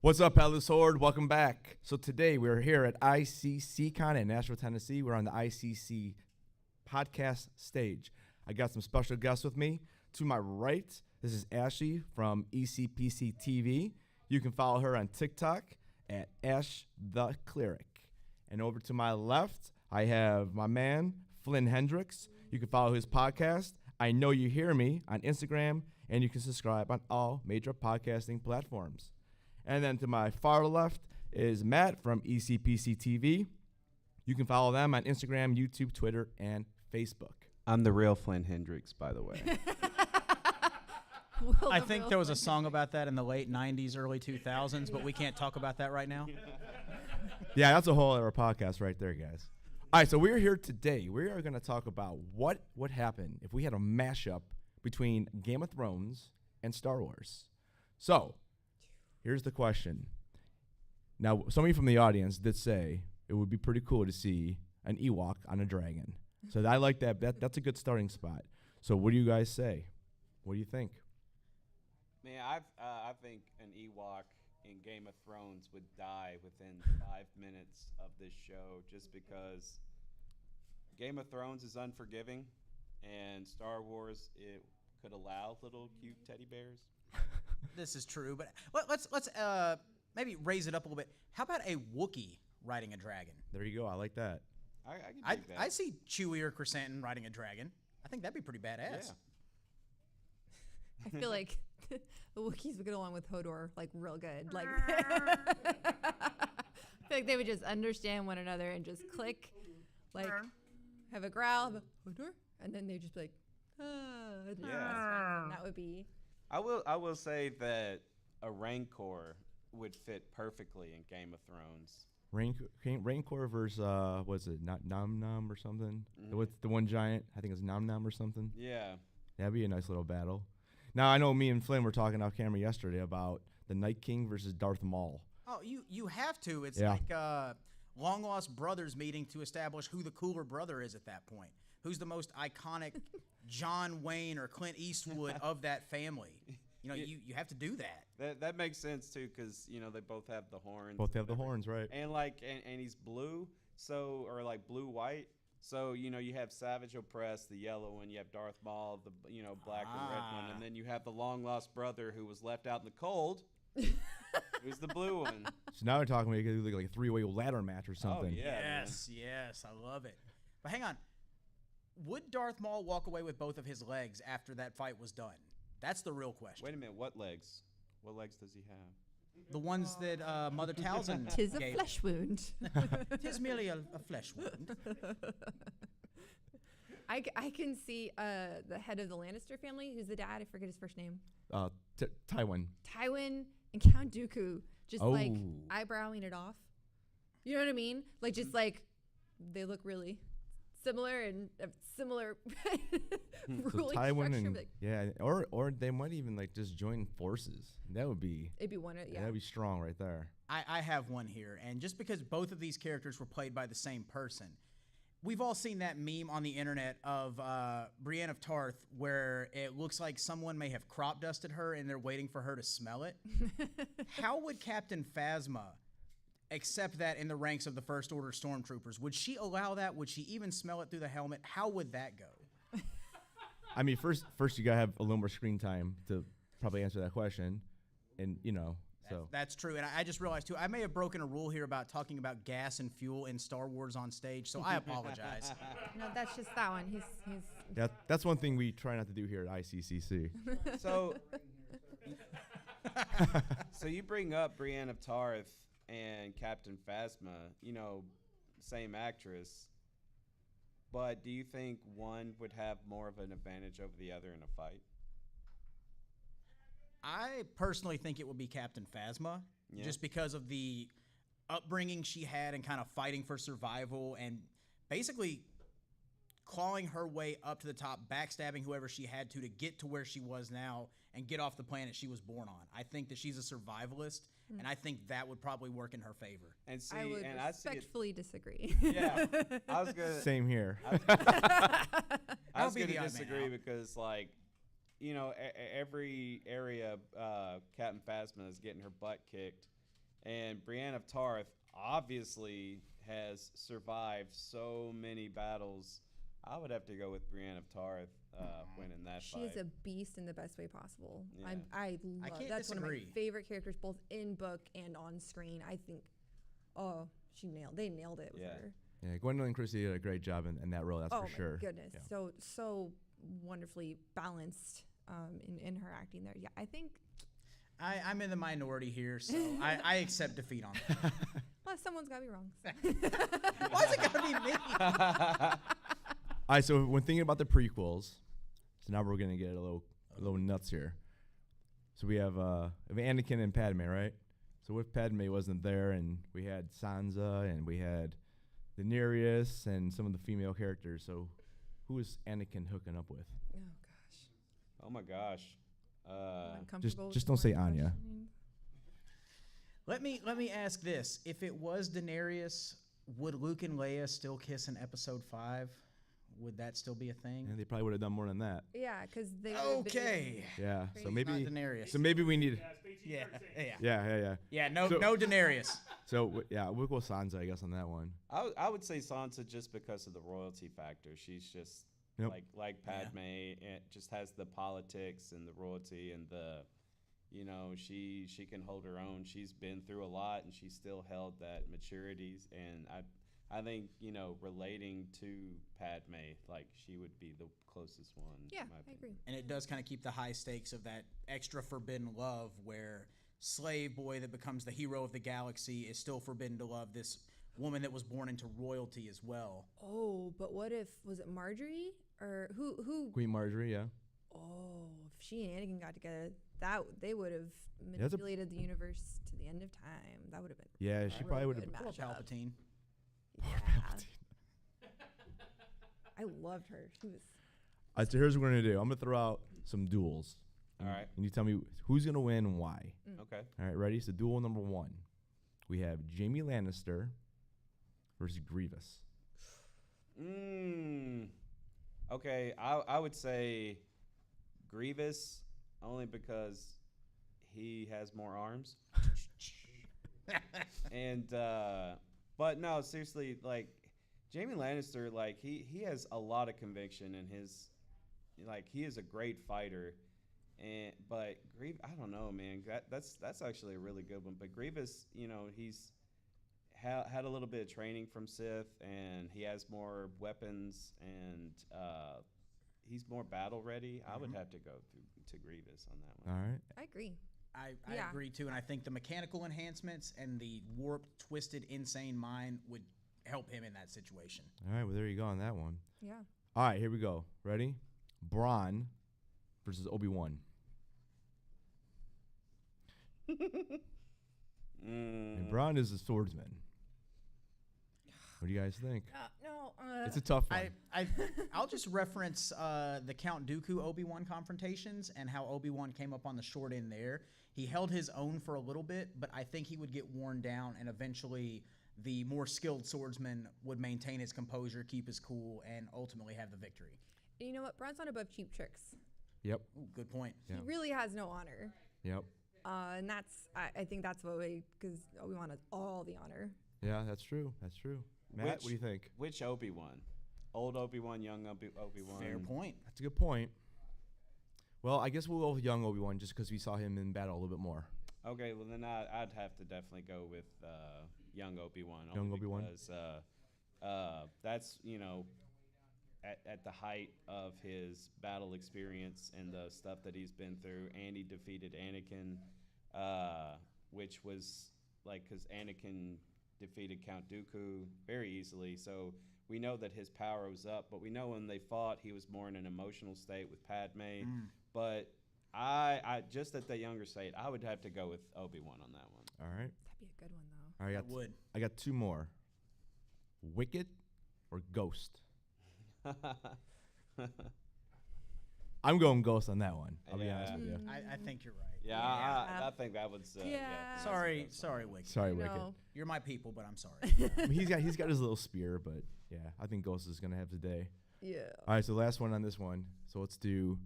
What's up, Atlas Horde? Welcome back. So today we're here at ICCCon in Nashville, Tennessee. We're on the ICC podcast stage. I got some special guests with me. To my right, this is Ashley from ECPCTV. You can follow her on TikTok at Ash the Cleric. And over to my left, I have my man, Flynn Hendricks. You can follow his podcast, I Know You Hear Me, on Instagram, and you can subscribe on all major podcasting platforms. And then to my far left is Matt from ECPCTV. You can follow them on Instagram, YouTube, Twitter, and Facebook. I'm the real Flynn Hendricks, by the way. I think there was a song about that in the late 90s, early 2000s, but we can't talk about that right now. Yeah, that's a whole other podcast right there, guys. All right, so we're here today. We are going to talk about what would happen if we had a mashup between Game of Thrones and Star Wars. So here's the question. Now, somebody from the audience did say it would be pretty cool to see an Ewok on a dragon. So I like that. That's a good starting spot. So what do you guys say? What do you think? Man, I think an Ewok in Game of Thrones would die within 5 minutes of this show just because Game of Thrones is unforgiving and Star Wars, it could allow little cute teddy bears. This is true, but let's maybe raise it up a little bit. How about a Wookiee riding a dragon? There you go. I like that. I can dig that. I see Chewie or Chrysanthemum riding a dragon. I think that'd be pretty badass. Yeah. I feel like the Wookiees would get along with Hodor like real good. Like I feel like they would just understand one another and just click, like have a growl, have a Hodor, and then they'd just be like, Yeah. and that would be. I will say that a Rancor would fit perfectly in Game of Thrones. Rancor versus was it not Nom Nom or something? Mm-hmm. What's the one giant? I think it's Nom Nom or something. Yeah. That'd be a nice little battle. Now I know me and Flynn were talking off camera yesterday about the Night King versus Darth Maul. Oh, you have to. It's Yeah. like long lost brothers meeting to establish who the cooler brother is at that point. Who's the most iconic John Wayne or Clint Eastwood of that family? You know, you have to do that. That makes sense too, because they both have the horns. Both have the horns, right? And and he's blue, so or like blue white. So you have Savage Opress, the yellow one. You have Darth Maul, the black and red one, and then you have the long lost brother who was left out in the cold. Who's the blue one? So now we're talking about like a three-way ladder match or something. Oh yeah. Yes, I love it. But hang on. Would Darth Maul walk away with both of his legs after that fight was done? That's the real question. Wait a minute. What legs? What legs does he have? The ones that Mother Talzin Tis a gave. flesh wound. Tis merely a flesh wound. I can see the head of the Lannister family, who's the dad. I forget his first name. Tywin. Tywin and Count Dooku just like Oh. eyebrowing it off. You know what I mean? Like just like they look really similar and similar So ruling Tywin structure. and Like, yeah, or they might even like just join forces. That would be it'd be one of that'd be strong right there. I have one here, and just because both of these characters were played by the same person, we've all seen that meme on the internet of Brienne of Tarth where it looks like someone may have crop dusted her and they're waiting for her to smell it. How would Captain Phasma accept that in the ranks of the First Order stormtroopers? Would she allow that? Would she even smell it through the helmet? How would that go? I mean, first you gotta have a little more screen time to probably answer that question, and so That's true. And I just realized, too, I may have broken a rule here about talking about gas and fuel in Star Wars on stage, so I apologize. no, that's just that one. He's that's one thing we try not to do here at ICCC. So, so you bring up Brienne of Tarth and Captain Phasma, same actress. But do you think one would have more of an advantage over the other in a fight? I personally think it would be Captain Phasma, just because of the upbringing she had and kind of fighting for survival and basically clawing her way up to the top, backstabbing whoever she had to get to where she was now and get off the planet she was born on. I think that she's a survivalist, and I think that would probably work in her favor. And see, I would and respectfully disagree. Yeah, I was gonna. Same here. I was be gonna the odd man disagree out. because, like, every area Captain Phasma is getting her butt kicked. And Brienne of Tarth obviously has survived so many battles. I would have to go with Brienne of Tarth winning that She fight. is a beast in the best way possible. Yeah. I love can't that's one of disagree. my favorite characters, both in book and on screen. I think, they nailed it with Yeah. her. Yeah, Gwendolyn Christie did a great job in that role. That's Oh for my sure. goodness, Yeah. so wonderfully balanced in her acting there. Yeah, I think. I'm in the minority here, so I accept defeat on that. Well, someone's got to be wrong. Why's it gotta be me? All right, so when thinking about the prequels, so now we're gonna get a little nuts here. So we have Anakin and Padme, right? So if Padme wasn't there, and we had Sansa, and we had Daenerys, and some of the female characters. So who is Anakin hooking up with? Oh gosh. Oh my gosh. I'm uncomfortable just with don't say boring Anya. questioning. Let me ask this: if it was Daenerys, would Luke and Leia still kiss in Episode 5? Would that still be a thing? And they probably would have done more than that. Yeah, because they. would've been- Okay. Yeah. So Crazy. maybe. Not Daenerys. So maybe we need. Yeah. Yeah. No, So- no Daenerys. So we'll go Sansa, I guess, on that one. I would say Sansa just because of the royalty factor. She's just Yep. like Padme. It just has the politics and the royalty and the, she can hold her own. She's been through a lot and she's still held that maturities. And I think relating to Padme, like she would be the closest one. Yeah, in my I opinion. agree. And it does kind of keep the high stakes of that extra forbidden love where slave boy that becomes the hero of the galaxy is still forbidden to love this woman that was born into royalty as well. Oh, but what if was it Marjorie or who? Queen Marjorie, yeah. Oh, if she and Anakin got together, they would have that's a- manipulated the universe to the end of time. That would have been. Yeah, she a probably real would have. good Poor mashup. Palpatine. Yeah. I loved her. She was. All right, so here's what we're gonna do. I'm gonna throw out some duels. All right. And you tell me who's gonna win and why. Okay. All right, ready? So duel number 1. We have Jaime Lannister versus Grievous. Okay, I would say Grievous only because he has more arms. And but no, seriously, like Jaime Lannister, like he has a lot of conviction in his, like he is a great fighter. But I don't know, man. That's actually a really good one. But Grievous, he's had a little bit of training from Sith, and he has more weapons, and he's more battle ready. I would have to go to Grievous on that one. All right. I agree. I Yeah. agree too, and I think the mechanical enhancements and the warped, twisted, insane mind would help him in that situation. All right. Well, there you go on that one. Yeah. All right, here we go. Ready? Braun versus Obi-Wan. And Braun is a swordsman. What do you guys think? No. It's a tough one. I'll just reference the Count Dooku Obi-Wan confrontations and how Obi-Wan came up on the short end there. He held his own for a little bit, but I think he would get worn down, and eventually the more skilled swordsman would maintain his composure, keep his cool, and ultimately have the victory. You know what? Braun's not above cheap tricks. Yep. Ooh, good point. Yeah. He really has no honor. Yep. And I think that's what because Obi-Wan has all the honor. Yeah, that's true. That's true. Matt, what do you think? Which Obi-Wan? Old Obi-Wan, young Obi-Wan? Fair point. That's a good point. Well, I guess we'll go with young Obi-Wan just because we saw him in battle a little bit more. Okay, well then I'd have to definitely go with young Obi-Wan. Young Obi-Wan? Because that's, at the height of his battle experience and the stuff that he's been through, and he defeated Anakin, which was because Anakin defeated Count Dooku very easily. So we know that his power was up, but we know when they fought, he was more in an emotional state with Padme. But I just at the younger state, I would have to go with Obi-Wan on that one. All right. That'd be a good one though. All right. I would. I got 2 more. Wicket or Ghost? I'm going Ghost on that one. I'll be honest with you. I think you're right. Yeah, Yeah. I think that would. Yeah. Sorry, Wick. Sorry, Wicket. No. You're my people, but I'm sorry. I mean, he's got his little spear, but yeah, I think Ghost is gonna have today. Yeah. All right, so last one on this one. So let's do.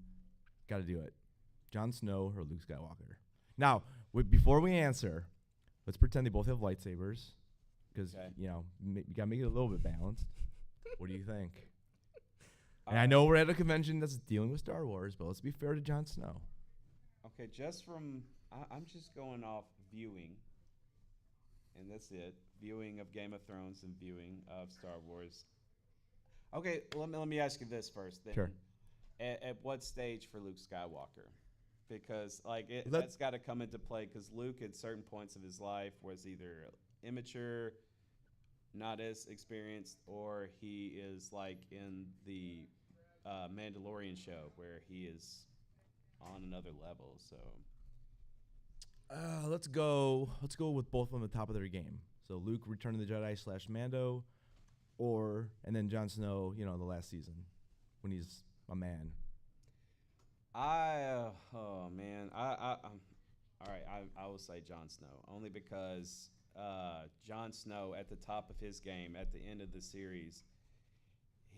Got to do it. Jon Snow or Luke Skywalker? Now, before we answer, Let's pretend they both have lightsabers, because Okay. you know you gotta make it a little bit balanced. What do you think? And I know we're at a convention that's dealing with Star Wars, but let's be fair to Jon Snow. Okay, just from I'm just going off viewing, and that's it. Viewing of Game of Thrones and viewing of Star Wars. Okay, let me ask you this first. Then. Sure. At what stage for Luke Skywalker? Because Let- that's got to come into play. Because Luke, at certain points of his life, was either immature, not as experienced, or he is like in the Mandalorian show where he is on another level. So Let's go with both on the top of their game. So Luke, Return of the Jedi / Mando, and then Jon Snow, the last season when he's a man. I all right. I will say Jon Snow only because Jon Snow at the top of his game at the end of the series,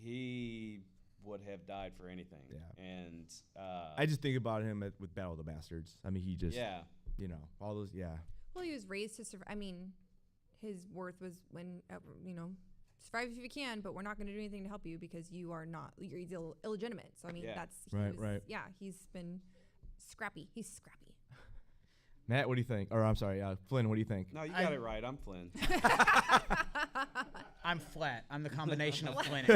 he would have died for anything. Yeah. And I just think about him with Battle of the Bastards. I mean, he just all those Well, he was raised to survive. I mean, his worth was when, survive if you can, but we're not going to do anything to help you because you're illegitimate. So, I mean, Yeah. Right. Yeah, he's been scrappy. He's scrappy. Matt, what do you think? Or I'm sorry, Flynn, what do you think? no, you got it right. I'm Flynn. I'm flat. I'm the combination of Flynn.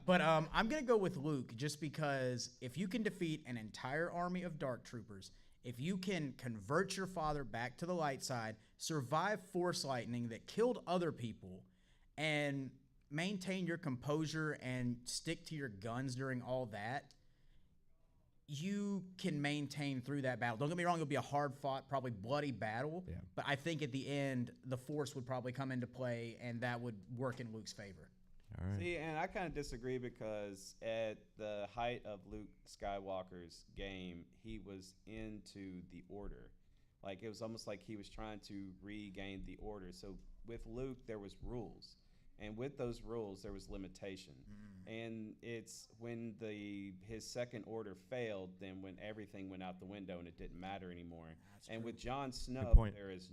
But I'm going to go with Luke just because if you can defeat an entire army of Dark Troopers, if you can convert your father back to the light side, survive Force lightning that killed other people, and maintain your composure and stick to your guns during all that, you can maintain through that battle. Don't get me wrong, it'll be a hard-fought, probably bloody battle, Yeah. but I think at the end, the Force would probably come into play, and that would work in Luke's favor. All right. See, and I kind of disagree because at the height of Luke Skywalker's game, he was into the Order. Like, it was almost like he was trying to regain the Order. So with Luke, there was rules. And with those rules, there was limitation. And it's when his second order failed, then when everything went out the window and it didn't matter anymore. And with Jon Snow, point. there is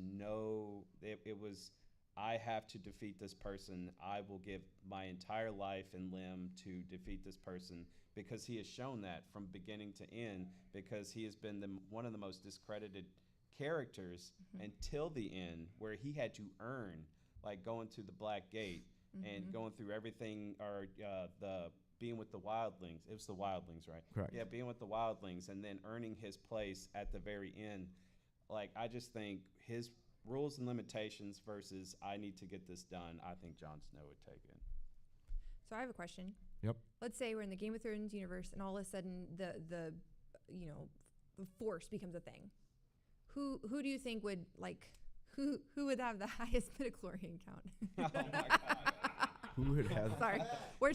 it was, I have to defeat this person. I will give my entire life and limb to defeat this person, because he has shown that from beginning to end, because he has been one of the most discredited characters until the end, where he had to earn, like going to the Black Gate and going through everything, or the being with the wildlings. It was the wildlings, right? Correct. Yeah, being with the wildlings and then earning his place at the very end. Like, I just think his rules and limitations versus I need to get this done, I think Jon Snow would take it. So I have a question. Yep. Let's say we're in the Game of Thrones universe, and all of a sudden the Force becomes a thing. Who do you think would who would have the highest midichlorian count? Oh my God. Who would have? Sorry, we're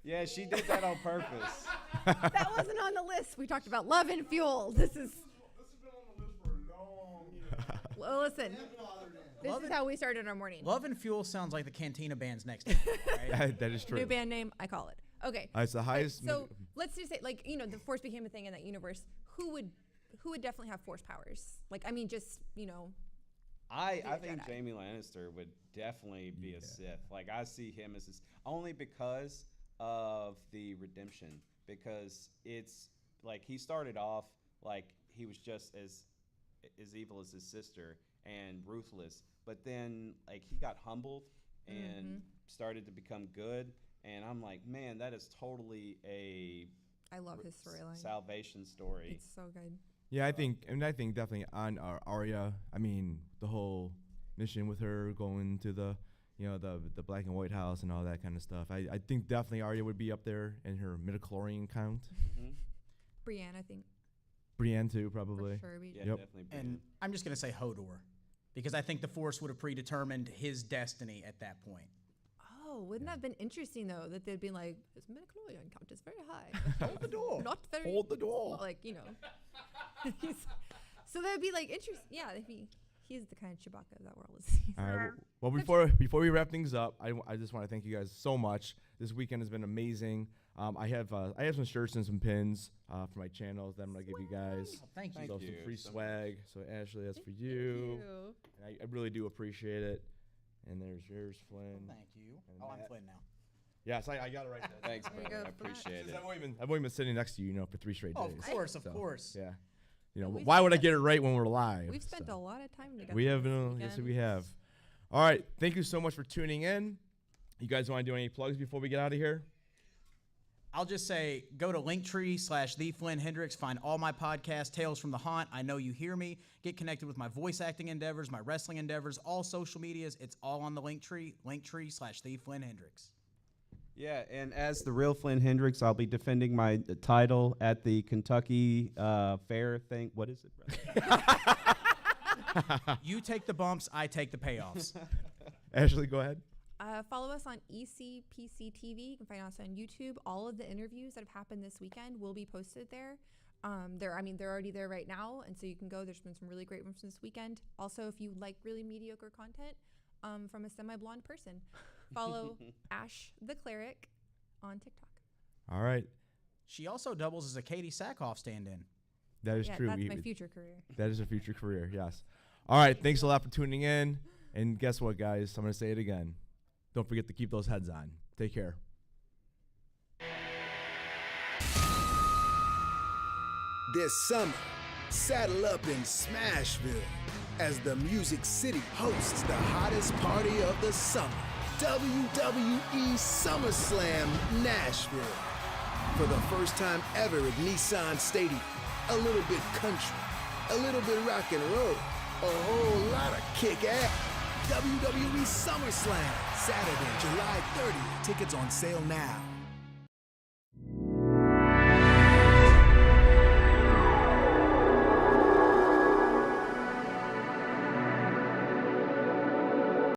Yeah, she did that on purpose. that wasn't on the list. We talked about love and fuel. This is. Well, listen. This is how we started our morning. Love and Fuel sounds like the Cantina band's next to right? That is true. New band name, I call it. Okay. It's the highest. So let's just say, the Force became a thing in that universe. Who would definitely have Force powers? I Be a think Jedi. Jaime Lannister would definitely be a Sith. Like, I see him as this only because of the redemption. Because it's like he started off like he was just as evil as his sister and ruthless, but then like he got humbled and started to become good. And I'm like, man, that is totally a I love his storyline. salvation story. It's so good. Yeah, I think definitely on Arya. I mean, the whole mission with her going to the Black and White House and all that kind of stuff. I think definitely Arya would be up there in her midichlorian count. Brienne, I think. Brienne too, probably. For sure. Yeah, Yep. definitely. And I'm just going to say Hodor, because I think the Force would have predetermined his destiny at that point. Oh, wouldn't that have been interesting though? That they'd be like, his midichlorian count is very high. Hold the door. Not very. Hold the door. So that'd be like interesting. Yeah, He's the kind of Chewbacca of that world. All right. Well, before we wrap things up, I just want to thank you guys so much. This weekend has been amazing. I have some shirts and some pins for my channels that I'm gonna give you guys. Oh, thank you. So some free swag. So Ashley, that's for you. And I really do appreciate it. And there's yours, Flynn. Thank you. And Oh, I'm Matt. Flynn now. Yes, I got it right there. Thanks, There you brother. go, I appreciate it. I've only been sitting next to you, for 3 straight days. Oh, of course, of So, course. Yeah. We've Why would I spent- get it right when we're live? We've spent So. a lot of time together. We have this been, yes, weekend. we have. All right, thank you so much for tuning in. You guys want to do any plugs before we get out of here? I'll just say, go to Linktree/TheFlynnHendrix. Find all my podcasts, Tales from the Haunt, I Know You Hear Me. Get connected with my voice acting endeavors, my wrestling endeavors, all social medias. It's all on the Linktree. Linktree/TheFlynnHendrix. Yeah, and as the real Flynn Hendricks, I'll be defending my title at the Kentucky Fair thing. What is it, brother? You take the bumps, I take the payoffs. Ashley, go ahead. Follow us on ECPCTV. You can find us on YouTube. All of the interviews that have happened this weekend will be posted there. They're already there right now, and so you can go. There's been some really great ones this weekend. Also, if you like really mediocre content from a semi-blonde person, follow Ash the Cleric on TikTok. All right. She also doubles as a Katie Sackhoff stand-in. That is Yeah, true. that's my future career. That is a future career, yes. All right, thanks a lot for tuning in. And guess what, guys? I'm going to say it again. Don't forget to keep those heads on. Take care. This summer, saddle up in Smashville as the Music City hosts the hottest party of the summer, WWE SummerSlam Nashville. For the first time ever at Nissan Stadium, a little bit country, a little bit rock and roll, a whole lot of kick-ass. WWE SummerSlam, Saturday, July 30th. Tickets on sale now.